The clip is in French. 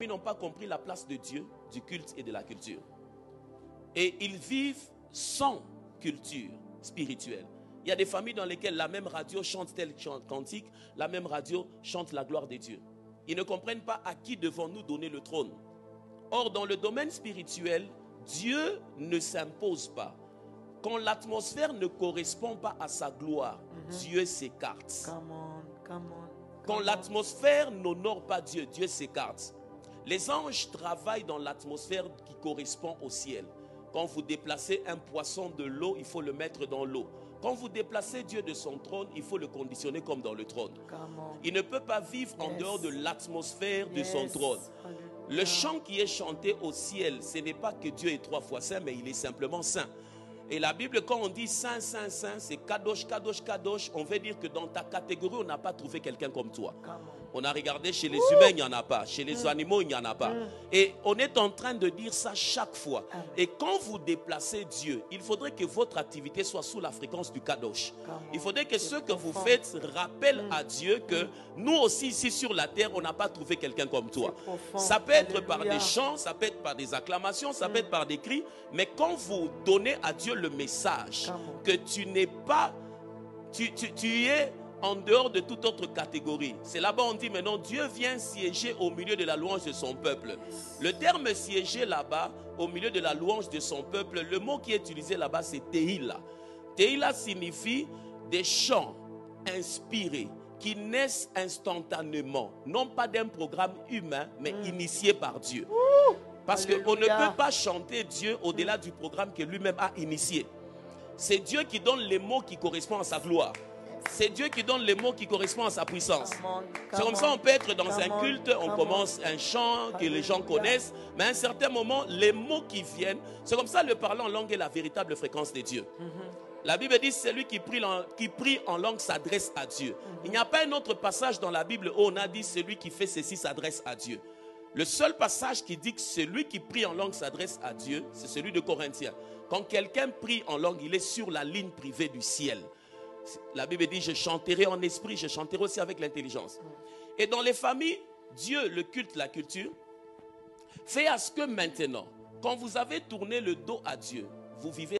Ils n'ont pas compris la place de Dieu, du culte et de la culture. Et ils vivent sans culture spirituelle. Il y a des familles dans lesquelles la même radio chante tel cantique, la même radio chante la gloire de Dieu. Ils ne comprennent pas à qui devons-nous donner le trône. Or, dans le domaine spirituel, Dieu ne s'impose pas. Quand l'atmosphère ne correspond pas à sa gloire, Dieu s'écarte. Quand l'atmosphère n'honore pas Dieu, Dieu s'écarte. Les anges travaillent dans l'atmosphère qui correspond au ciel. Quand vous déplacez un poisson de l'eau, il faut le mettre dans l'eau. Quand vous déplacez Dieu de son trône, il faut le conditionner comme dans le trône. Il ne peut pas vivre en dehors de l'atmosphère de son trône. Le chant qui est chanté au ciel, ce n'est pas que Dieu est 3 fois saint, mais il est simplement saint. Et la Bible, quand on dit saint, saint, saint, c'est kadosh, kadosh, kadosh. On veut dire que dans ta catégorie, on n'a pas trouvé quelqu'un comme toi. On a regardé chez les humains, il n'y en a pas. Chez les animaux, il n'y en a pas. Et on est en train de dire ça chaque fois. Et quand vous déplacez Dieu, il faudrait que votre activité soit sous la fréquence du kadosh. Il faudrait que ce que vous faites rappelle à Dieu que nous aussi ici sur la terre, on n'a pas trouvé quelqu'un comme toi. Ça peut être par des chants, ça peut être par des acclamations, ça peut être par des cris. Mais quand vous donnez à Dieu le message que tu n'es pas, tu es en dehors de toute autre catégorie. C'est là-bas on dit maintenant Dieu vient siéger au milieu de la louange de son peuple. Le terme siéger là-bas, au milieu de la louange de son peuple, le mot qui est utilisé là-bas c'est Tehila. Tehila signifie des chants inspirés qui naissent instantanément, non pas d'un programme humain, mais initié par Dieu. Parce qu'on ne peut pas chanter Dieu au-delà du programme que lui-même a initié. C'est Dieu qui donne les mots qui correspondent à sa gloire. C'est Dieu qui donne les mots qui correspondent à sa puissance. C'est comme ça on peut être dans un culte, on commence un chant que les gens connaissent, mais à un certain moment, les mots qui viennent, c'est comme ça le parler en langue est la véritable fréquence de Dieu. La Bible dit celui qui prie en langue s'adresse à Dieu. Il n'y a pas un autre passage dans la Bible où on a dit celui qui fait ceci s'adresse à Dieu. Le seul passage qui dit que celui qui prie en langue s'adresse à Dieu, c'est celui de Corinthiens. Quand quelqu'un prie en langue, il est sur la ligne privée du ciel. La Bible dit, je chanterai en esprit, je chanterai aussi avec l'intelligence. Et dans les familles, Dieu, le culte, la culture, fait à ce que maintenant, quand vous avez tourné le dos à Dieu, vous vivez